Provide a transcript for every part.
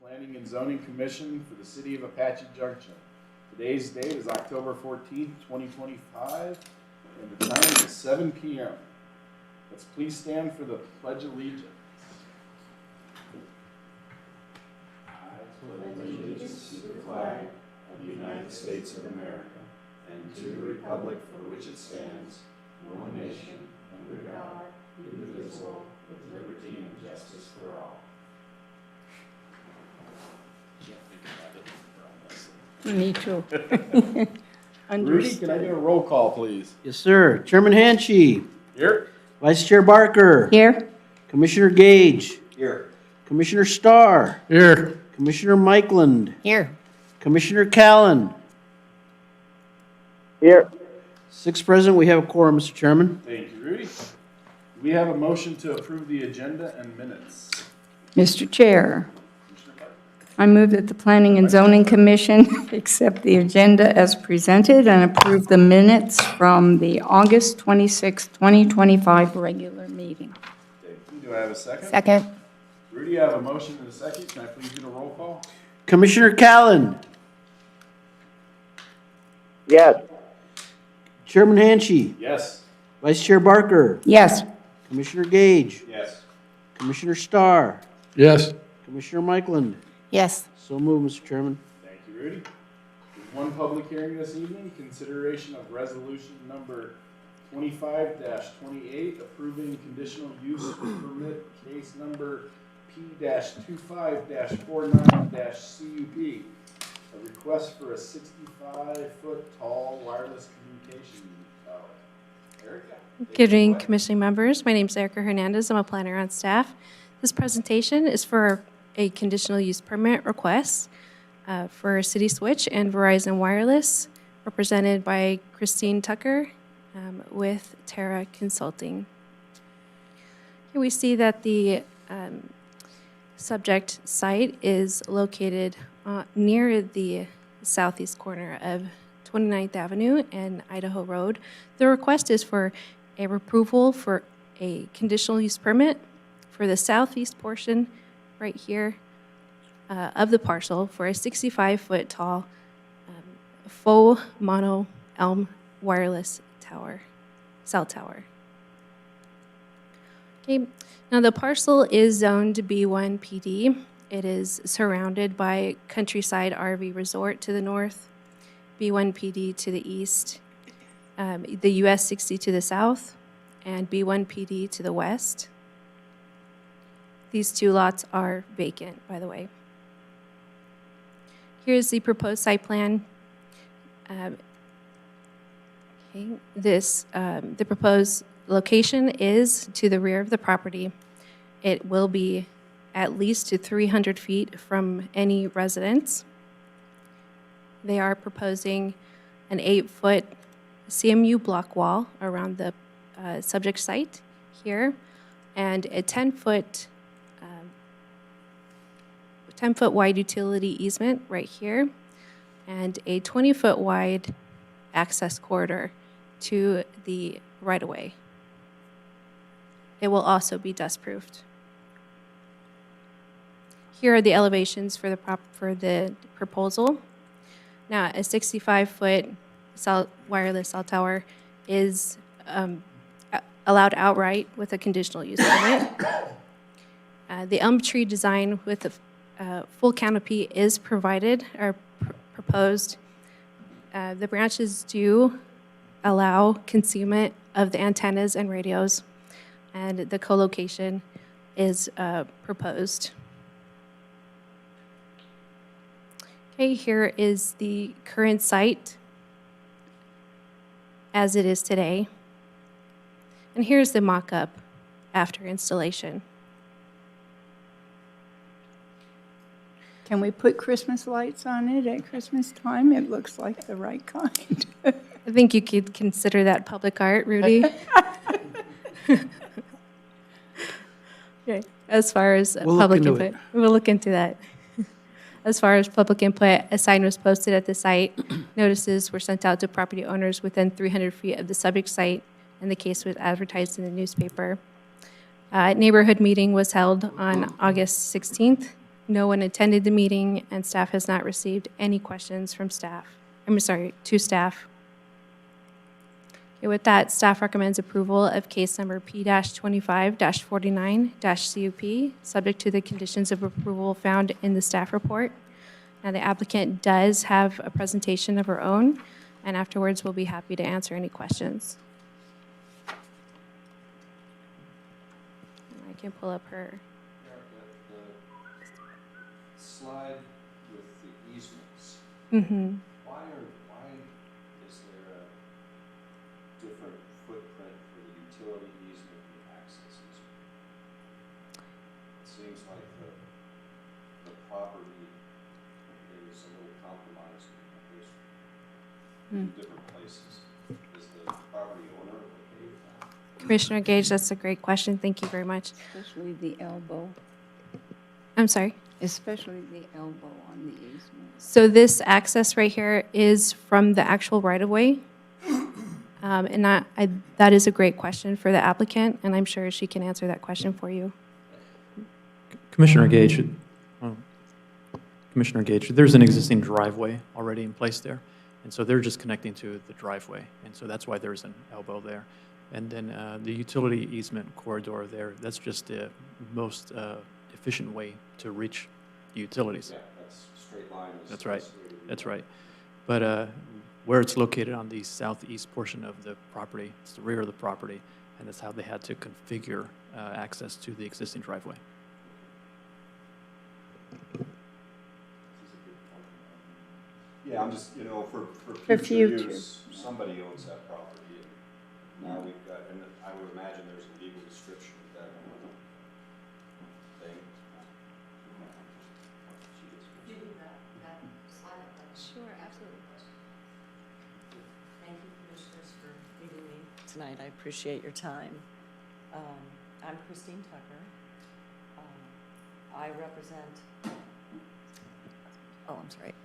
Planning and Zoning Commission for the City of Apache Junction. Today's date is October 14th, 2025, and the time is 7 p.m. Let's please stand for the Pledge of Allegiance. I pledge allegiance to the flag of the United States of America and to the republic for which it stands, one nation, under God, indivisible, with liberty and justice for all. Me too. Rudy, can I get a roll call, please? Yes, sir. Chairman Hanchey. Here. Vice Chair Barker. Here. Commissioner Gage. Here. Commissioner Starr. Here. Commissioner Mikeland. Here. Commissioner Callan. Here. 6 present. We have a quorum, Mr. Chairman. Thank you, Rudy. We have a motion to approve the agenda and minutes. Mr. Chair, I move that the Planning and Zoning Commission accept the agenda as presented and approve the minutes from the August 26, 2025 regular meeting. Thank you. Do I have a second? Second. Rudy, I have a motion and a second. Can I please get a roll call? Commissioner Callan. Yes. Chairman Hanchey. Yes. Vice Chair Barker. Yes. Commissioner Gage. Yes. Commissioner Starr. Yes. Commissioner Mikeland. Yes. So moved, Mr. Chairman. Thank you, Rudy. There's one public hearing this evening, consideration of resolution number 25-28, approving conditional use permit case number P-25-49-CUP. A request for a 65-foot tall wireless communication tower. Erica? Good evening, commissioning members. My name is Erica Hernandez. I'm a planner on staff. This presentation is for a conditional use permit request for Cityswitch and Verizon Wireless, represented by Christine Tucker with Terra Consulting. Here we see that the subject site is located near the southeast corner of 29th Avenue and Idaho Road. The request is for a approval for a conditional use permit for the southeast portion right here of the parcel for a 65-foot tall faux mono-Elm wireless cell tower. Okay, now the parcel is zoned B1 PD. It is surrounded by Countryside RV Resort to the north, B1 PD to the east, the US 60 to the south, and B1 PD to the west. These two lots are vacant, by the way. Here's the proposed site plan. The proposed location is to the rear of the property. It will be at least to 300 feet from any residence. They are proposing an 8-foot CMU block wall around the subject site here, and a 10-foot wide utility easement right here, and a 20-foot wide access corridor to the right-of-way. It will also be dust-proofed. Here are the elevations for the proposal. Now, a 65-foot wireless cell tower is allowed outright with a conditional use permit. The elm tree design with a full canopy is provided or proposed. The branches do allow concealment of the antennas and radios, and the co-location is proposed. Okay, here is the current site as it is today. And here's the mock-up after installation. Can we put Christmas lights on it at Christmas time? It looks like the right kind. I think you could consider that public art, Rudy. Okay. As far as public input, we'll look into that. As far as public input, a sign was posted at the site. Notices were sent out to property owners within 300 feet of the subject site, and the case was advertised in the neighborhood meeting was held on August 16th No one attended the meeting, and staff has not received any questions from staff. To staff. Okay, with that, staff recommends approval of case number P-25-49-CUP, subject to the conditions of approval found in the staff report. Now, the applicant does have a presentation of her own, and afterwards we'll be happy to answer any questions. I can pull up her. The slide with the easements, Mm-hmm. why is there a different footprint for the utility easement and the access easement? It seems like the property is a little compromised in different places. Is the property owner okay with that? Commissioner Gage, that's a great question. Thank you very much. Especially the elbow, I'm sorry. especially the elbow on the easement. So this access right here is from the actual right-of-way. And that is a great question for the applicant, and I'm sure she can answer that question for you. Commissioner Gage, there's an existing driveway already in place there, and so they're just connecting to the driveway, and so that's why there's an elbow there. And then the utility easement corridor there, that's just the most efficient way to reach the utilities. Yeah, that's straight line. That's right. That's right. But where it's located on the southeast portion of the property, it's the rear of the property, and that's how they had to configure access to the existing driveway. Yeah, I'm just, for For future future. use, somebody owns that property. And now we've got, and I would imagine there's a legal description of that thing. Sure, absolutely. Thank you, commissioners, for meeting me tonight. I appreciate your time. I'm Christine Tucker.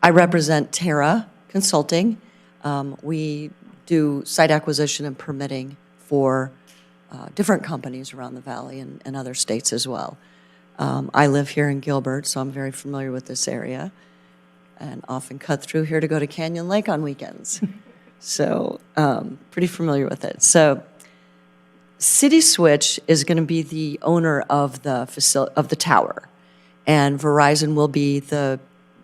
I represent Terra Consulting. We do site acquisition and permitting for different companies around the valley and other states as well. I live here in Gilbert, so I'm very familiar with this area, and often cut through here to go to Canyon Lake on weekends. So pretty familiar with it. So Cityswitch is going to be the owner of the tower, and Verizon will be the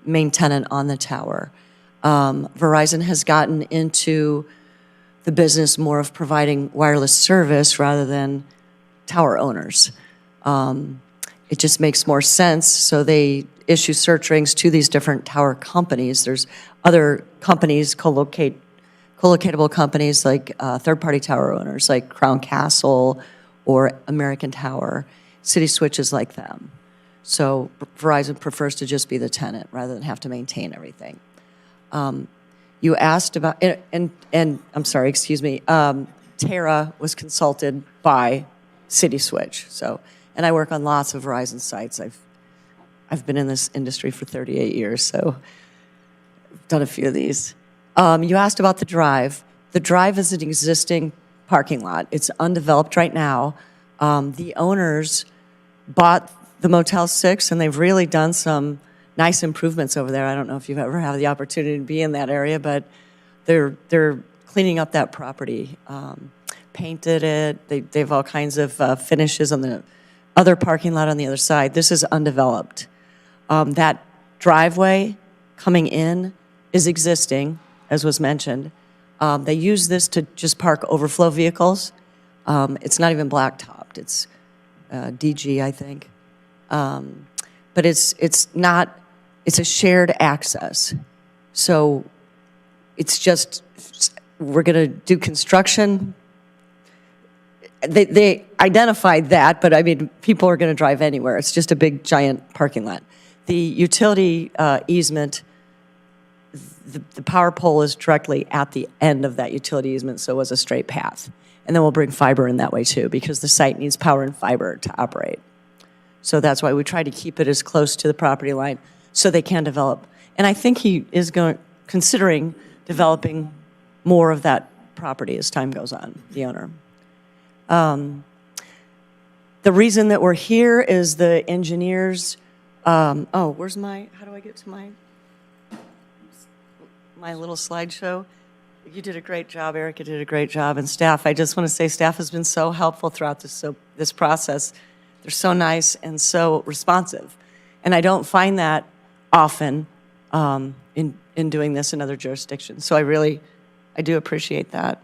main tenant on the tower. Verizon has gotten into the business more of providing wireless service rather than tower owners. It just makes more sense, so they issue search rings to these different tower companies. There's other companies, co-locatable companies like third-party tower owners like Crown Castle or American Tower. Cityswitch is like them. So Verizon prefers to just be the tenant rather than have to maintain everything. You asked about, and I'm sorry, excuse me, Terra was consulted by Cityswitch. So, and I work on lots of Verizon sites. I've been in this industry for 38 years, so I've done a few of these. You asked about the drive. The drive is an existing parking lot. It's undeveloped right now. The owners bought the Motel 6, and they've really done some nice improvements over there. I don't know if you've ever had the opportunity to be in that area, but they're cleaning up that property, painted it. They have all kinds of finishes on the other parking lot on the other side. This is undeveloped. That driveway coming in is existing, as was mentioned. They use this to just park overflow vehicles. It's not even blacktopped. It's DG, I think. But it's a shared access. So it's just, we're going to do construction. They identified that, but I mean, people are going to drive anywhere. It's just a big, giant parking lot. The utility easement, the power pole is directly at the end of that utility easement, so it was a straight path. And then we'll bring fiber in that way too, because the site needs power and fiber to operate. So that's why we try to keep it as close to the property line so they can develop. And I think he is considering developing more of that property as time goes on, the owner. The reason that we're here is the engineers Where's how do I get to my little slideshow? You did a great job, Erica did a great job, and staff. I just want to say staff has been so helpful throughout this process. They're so nice and so responsive. And I don't find that often in doing this in other jurisdictions. So I do appreciate that.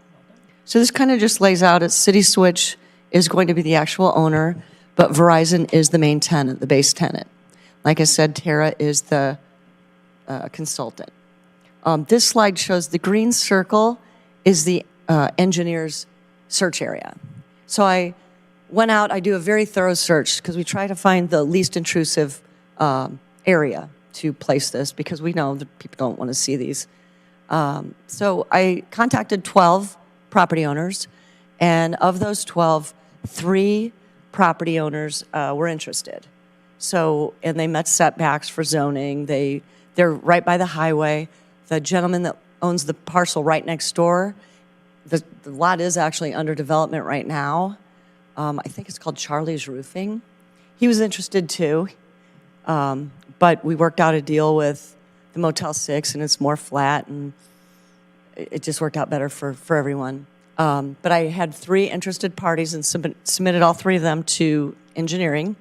So this kind of just lays out it. Cityswitch is going to be the actual owner, but Verizon is the main tenant, the base tenant. Like I said, Terra is the consultant. This slide shows the green circle is the engineer's search area. So I went out, I do a very thorough search because we try to find the least intrusive area to place this because we know that people don't want to see these. So I contacted 12 property owners, and of those 12, 3 property owners were interested. So, and they met setbacks for zoning. They're right by the highway. The gentleman that owns the parcel right next door, the lot is actually under development right now. I think it's called Charlie's Roofing. He was interested too, but we worked out a deal with the Motel 6, and it's more flat, and it just worked out better for everyone. But I had 3 interested parties and submitted all 3 of them to engineering,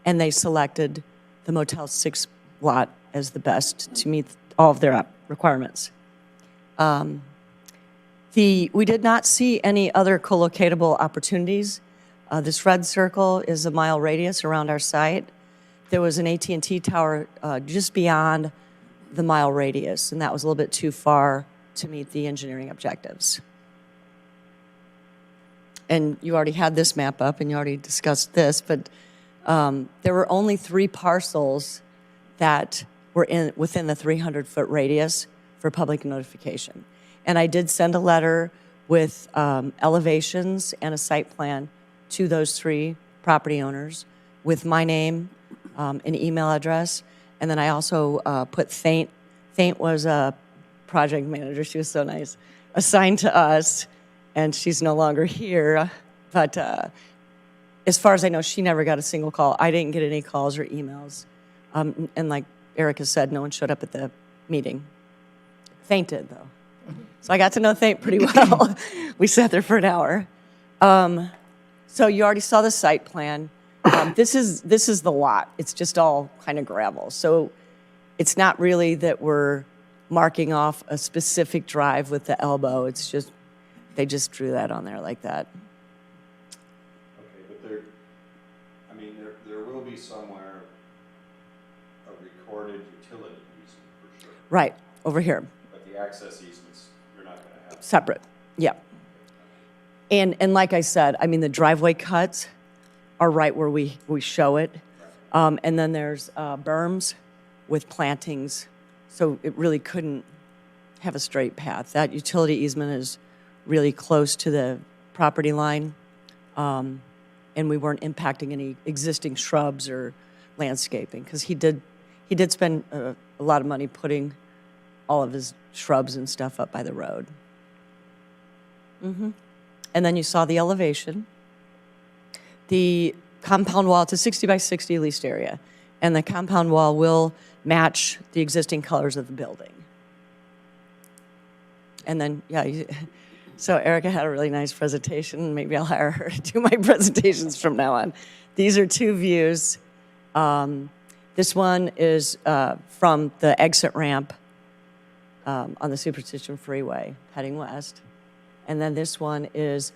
and they selected the Motel 6 lot as the best to meet all of their requirements. We did not see any other co-locatable opportunities. This red circle is a mile radius around our site. There was an AT&T tower just beyond the mile radius, and that was a little bit too far to meet the engineering objectives. And you already had this map up, and you already discussed this, but there were only 3 parcels that were within the 300-foot radius for public notification. And I did send a letter with elevations and a site plan to those 3 property owners with my name, an email address, and then I also put Thaint. Thaint was a project manager. She was so nice, assigned to us, and she's no longer here. But as far as I know, she never got a single call. I didn't get any calls or emails. And like Erica said, no one showed up at the meeting. Thaint did, though. So I got to know Thaint pretty well. We sat there for an hour. So you already saw the site plan. This is the lot. It's just all kind of gravel. So it's not really that we're marking off a specific drive with the elbow. It's just, they just drew that on there like that. Okay, but there will be somewhere a recorded utility easement for sure. Right, over here. But the access easements, you're not going to have. Separate, yeah. And like I said, I mean, the driveway cuts are right where we show it. And then there's berms with plantings, so it really couldn't have a straight path. That utility easement is really close to the property line, and we weren't impacting any existing shrubs or landscaping, because he did spend a lot of money putting all of his shrubs and stuff up by the road. And then you saw the elevation. The compound wall, it's a 60 by 60 leased area, and the compound wall will match the existing colors of the building. And then, yeah, so Erica had a really nice presentation. Maybe I'll hire her to do my presentations from now on. These are 2 views. This one is from the exit ramp on the Superstition Freeway heading west. And then this one is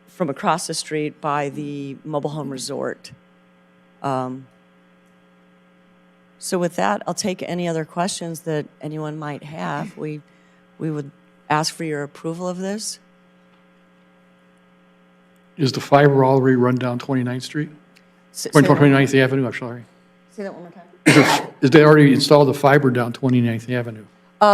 from across the street by the mobile home resort. So with that, I'll take any other questions that anyone might have. We would ask for your approval of this. Is the fiber already run down 29th Street? 29th Avenue, I'm sorry. Say that one more time. Is they already installed the fiber down 29th Avenue?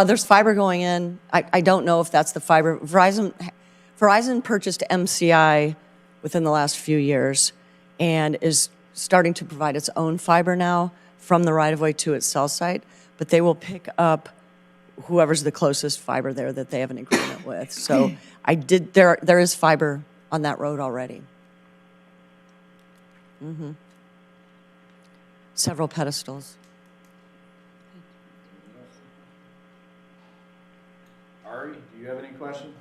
There's fiber going in. I don't know if that's the fiber. Verizon purchased MCI within the last few years and is starting to provide its own fiber now from the right-of-way to its cell site, but they will pick up whoever's the closest fiber there that they have an agreement with. So there is fiber on that road already. Several pedestals. Ari, do you have any questions?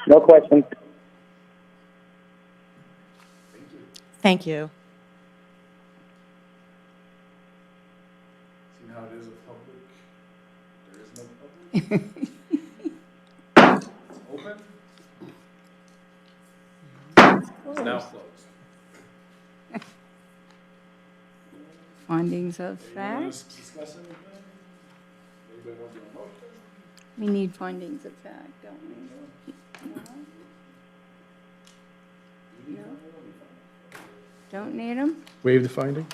No questions. Thank you. Thank you. See how it is a public? There is no public. It's open. It's now closed. Findings of Anyone fact. want to discuss anything? Anybody want to do a motion? We need findings of fact, don't we? No? You need No. one? Don't need them? Waive the finding?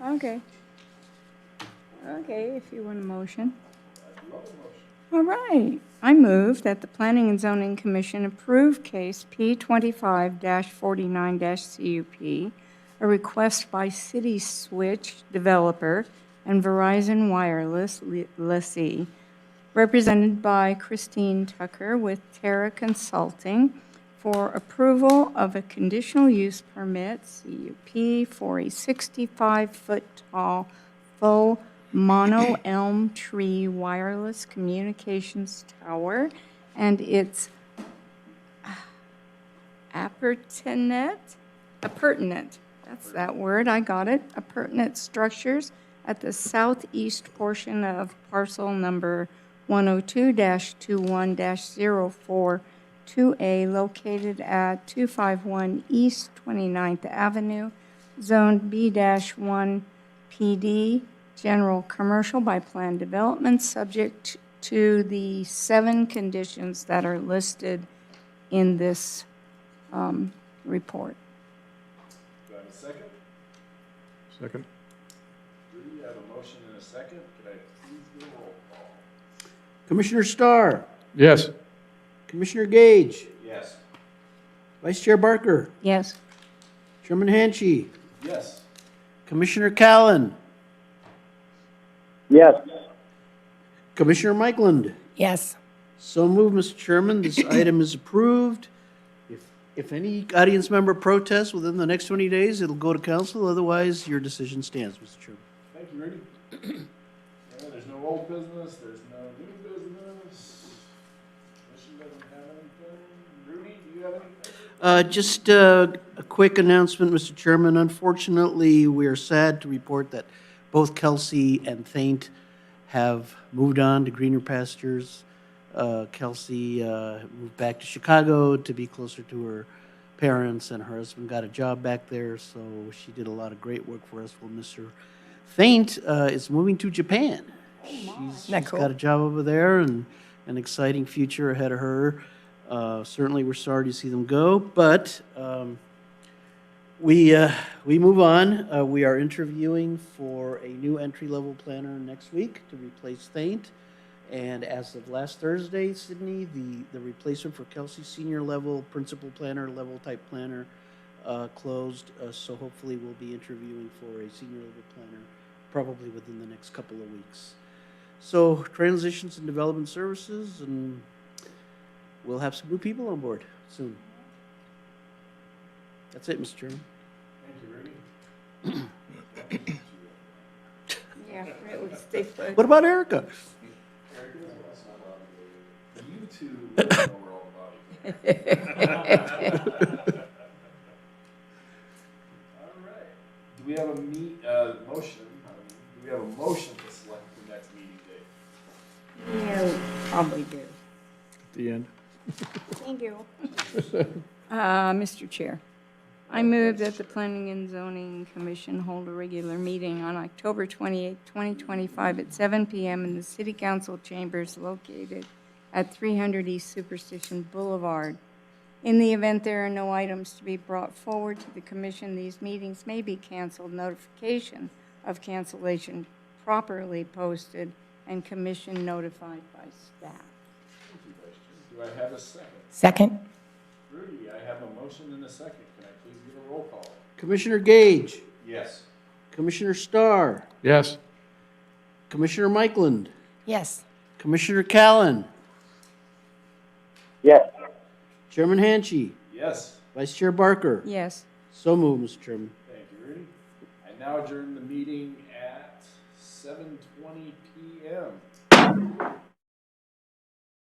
Okay. Okay, if you want a motion. I'd love a motion. All right. I move that the Planning and Zoning Commission approve case P25-49-CUP, a request by Cityswitch developer and Verizon Wireless lessee, represented by Christine Tucker with Terra Consulting, for approval of a conditional use permit, CUP, for a 65-foot tall faux mono-elm tree wireless communications tower and its appurtenant, that's that word, I got it, appurtenant structures at the southeast portion of parcel number 102-21-042A, located at 251 East 29th Avenue, zoned B-1 PD, general commercial by plan development, subject to the 7 conditions that are listed in this report. Do I have a second? Second. Rudy, I have a motion and a second. Could I please get a roll call? Commissioner Starr, Yes. Commissioner Gage, Yes. Vice Chair Barker, Yes. Chairman Hanchey, Yes. Commissioner Callan, Yes. Commissioner Mikeland. Yes. So moved, Mr. Chairman. This item is approved. If any audience member protests within the next 20 days, it'll go to council. Otherwise, your decision stands, Mr. Chairman. Thank you, Rudy. Yeah, there's no old business, there's no new business. Commission doesn't have anything. Rudy, do you have anything? Just a quick announcement, Mr. Chairman. Unfortunately, we are sad to report that both Kelsey and Thaint have moved on to greener pastures. Kelsey moved back to Chicago to be closer to her parents, and her husband got a job back there, so she did a lot of great work for us. We'll miss her. Thaint is moving to Japan. She's cool? got a job over there and an exciting future ahead of her. Certainly, we're sorry to see them go, but we move on. We are interviewing for a new entry-level planner next week to replace Thaint. And as of last Thursday, Sydney, the replacement for Kelsey, senior level, principal planner, level type planner, closed. So hopefully we'll be interviewing for a senior level planner probably within the next couple of weeks. So transitions and development services, and we'll have some new people on board soon. That's it, Mr. Chairman. Thank you, Rudy. Yeah, really, stay put. What about Erica? You two know we're all about it. All right. Do we have a motion? Do we have a motion to select the next meeting date? Yeah, probably do. At the end. Thank you. Mr. Chair, I move that the Planning and Zoning Commission hold a regular meeting on October 28, 2025 at 7 p.m. in the City Council chambers located at 300 East Superstition Boulevard. In the event there are no items to be brought forward to the commission, these meetings may be canceled. Notification of cancellation properly posted and commission notified by staff. Thank you, Vice Chair. Do I have a second? Second? Rudy, I have a motion and a second. Can I please get a roll call? Commissioner Gage, Yes. Commissioner Starr, Yes. Commissioner Mikeland, Yes. Commissioner Callan, Yes. Chairman Hanchey, Yes. Vice Chair Barker. Yes. So moved, Mr. Chairman. Thank you, Rudy. I now adjourn the meeting at 7:20 p.m.